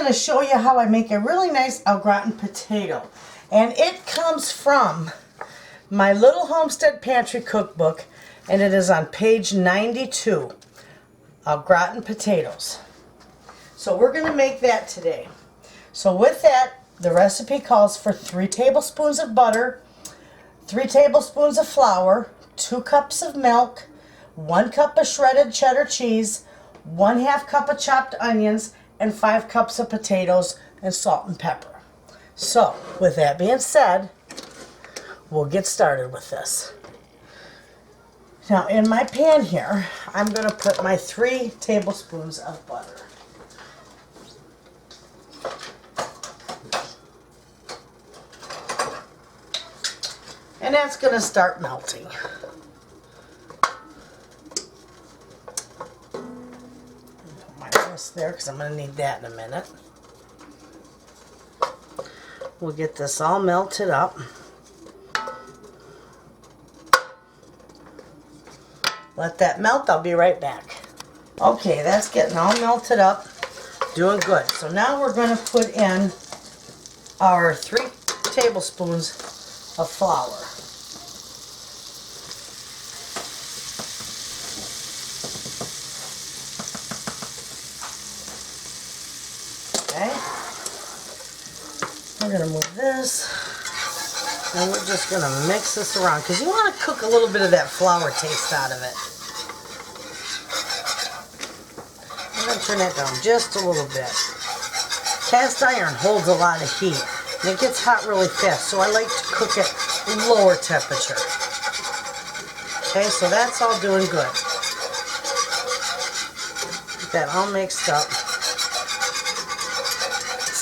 going to show you how I make a really nice au gratin potato. And it comes from my little Homestead Pantry cookbook, and it is on page 92, au gratin potatoes. So we're going to make that today. So with that, the recipe calls for 3 tablespoons of butter, 3 tablespoons of flour, 2 cups of milk, 1 cup of shredded cheddar cheese, 1/2 cup of chopped onions, and 5 cups of potatoes, and salt and pepper. So, with that being said, we'll get started with this. Now, in my pan here, I'm going to put my 3 tablespoons of butter. And that's going to start melting. Put my wrist there because I'm going to need that in a minute. We'll get this all melted up. Let that melt. I'll be right back. Okay, that's getting all melted up. Doing good. So now we're going to put in our 3 tablespoons of flour. Okay. We're going to move this, and we're just going to mix this around because you want to cook a little bit of that flour taste out of it. I'm going to turn that down just a little bit. Cast iron holds a lot of heat, and it gets hot really fast, so I like to cook at lower temperature. Okay, so that's all doing good. Get that all mixed up.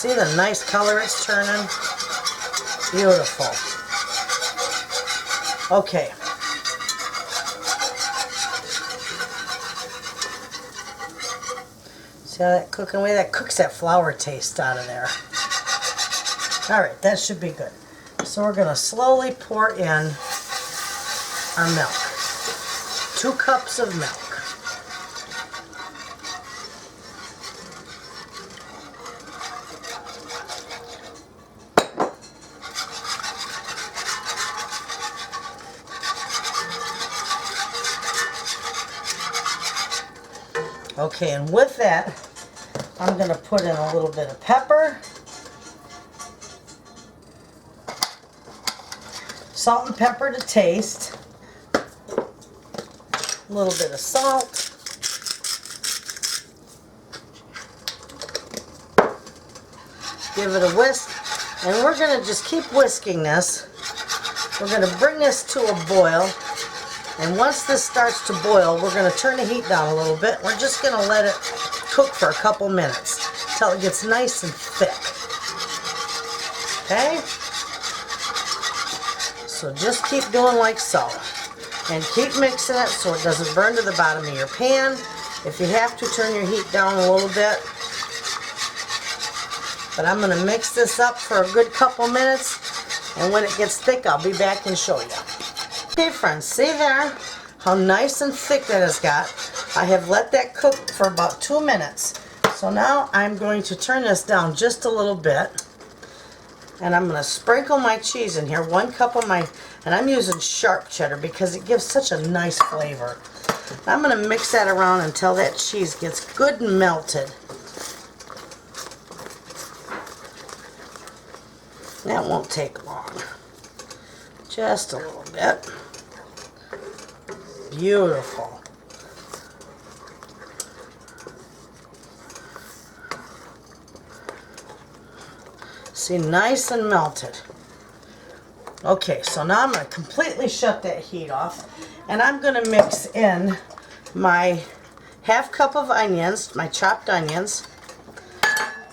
See the nice color it's turning? Beautiful. Okay. See how that cooking away? That cooks that flour taste out of there. Alright, that should be good. So we're going to slowly pour in our milk. 2 cups of milk. Okay, and with that, I'm going to put in a little bit of pepper, salt and pepper to taste, a little bit of salt, give it a whisk, and we're going to just keep whisking this. We're going to bring this to a boil. And once this starts to boil, we're going to turn the heat down a little bit. We're just going to let it cook for a couple minutes until it gets nice and thick. Okay? So just keep doing like so. And keep mixing it so it doesn't burn to the bottom of your pan. If you have to, turn your heat down a little bit. But I'm going to mix this up for a good couple minutes. And when it gets thick, I'll be back and show you. Okay friends, see there how nice and thick that has got. I have let that cook for about 2 minutes. So now I'm going to turn this down just a little bit. And I'm going to sprinkle my cheese in here. 1 cup of my, and I'm using sharp cheddar because it gives such a nice flavor. I'm going to mix that around until that cheese gets good and melted. That won't take long. Just a little bit. Beautiful. See, nice and melted. Okay, so now I'm going to completely shut that heat off, and I'm going to mix in my 1/2 cup of onions, my chopped onions,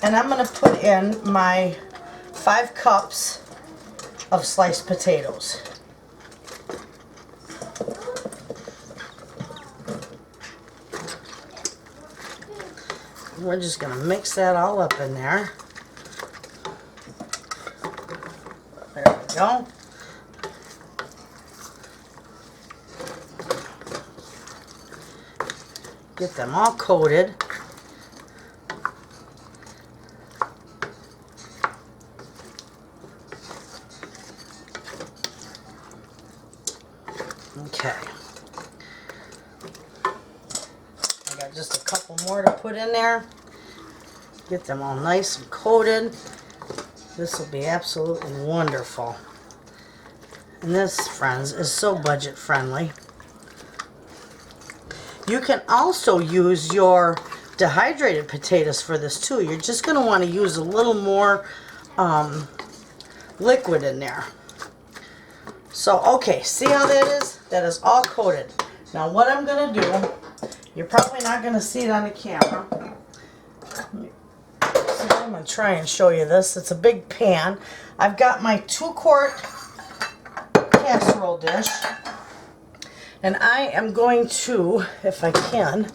and I'm going to put in my 5 cups of sliced potatoes. We're just going to mix that all up in there. There we go. Get them all coated. Okay. I got just a couple more to put in there. Get them all nice and coated. This will be absolutely wonderful. And this, friends, is so budget friendly. You can also use your dehydrated potatoes for this too. You're just going to want to use a little more liquid in there. So, okay, see how that is? That is all coated. Now what I'm going to do, you're probably not going to see it on the camera. So I'm going to try and show you this. It's a big pan. I've got my 2-quart casserole dish. And I am going to, if I can,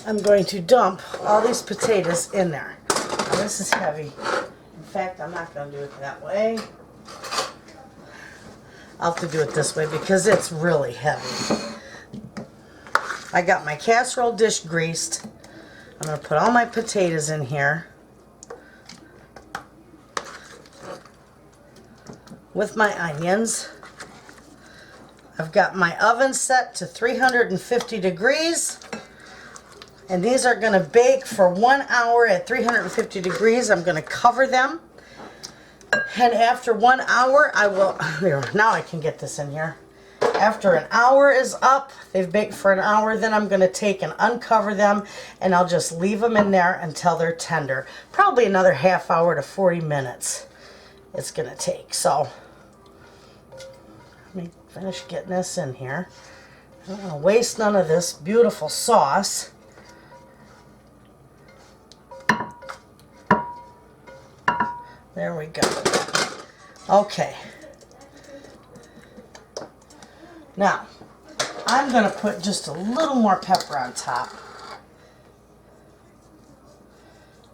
I'm going to dump all these potatoes in there. Now this is heavy. In fact, I'm not going to do it that way. I'll have to do it this way because it's really heavy. I got my casserole dish greased. I'm going to put all my potatoes in here with my onions. I've got my oven set to 350 degrees. And these are going to bake for 1 hour at 350 degrees. I'm going to cover them. And after 1 hour, I will, now I can get this in here. After an hour is up, they've baked for an hour, then I'm going to take and uncover them, and I'll just leave them in there until they're tender. Probably another half hour to 40 minutes it's going to take. So, let me finish getting this in here. I don't want to waste none of this beautiful sauce. There we go. Okay. Now, I'm going to put just a little more pepper on top.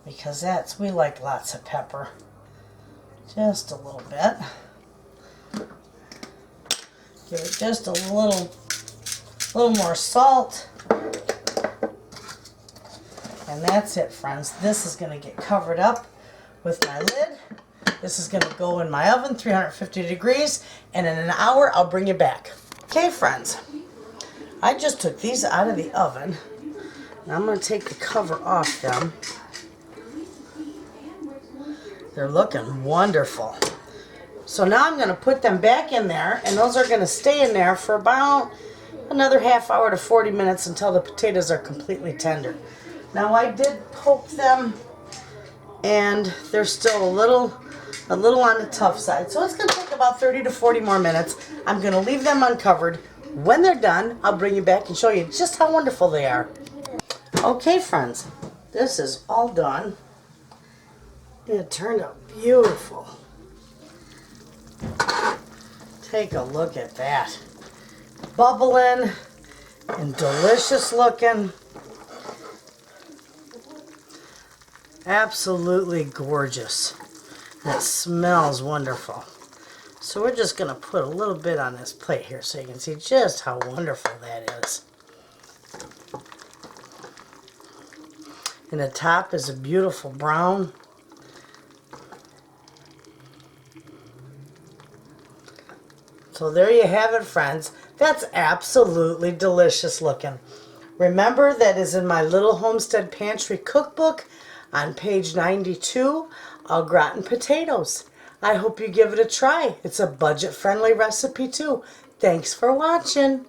Because we like lots of pepper. Just a little bit. Give it just a little more salt. And that's it, friends. This is going to get covered up with my lid. This is going to go in my oven, 350 degrees, and in an hour I'll bring you back. Okay, friends, I just took these out of the oven, and I'm going to take the cover off them. They're looking wonderful. So now I'm going to put them back in there, and those are going to stay in there for about another half hour to 40 minutes until the potatoes are completely tender. Now I did poke them, and they're still a little on the tough side. So it's going to take about 30 to 40 more minutes. I'm going to leave them uncovered. When they're done, I'll bring you back and show you just how wonderful they are. Okay, friends, this is all done. It turned out beautiful. Take a look at that. Bubbling and delicious looking. Absolutely gorgeous. It smells wonderful. So we're just going to put a little bit on this plate here so you can see just how wonderful that is. And the top is a beautiful brown. So there you have it, friends. That's absolutely delicious looking. Remember, that is in my Little Homestead Pantry cookbook on page 92, au gratin potatoes. I hope you give it a try. It's a budget-friendly recipe too. Thanks for watching.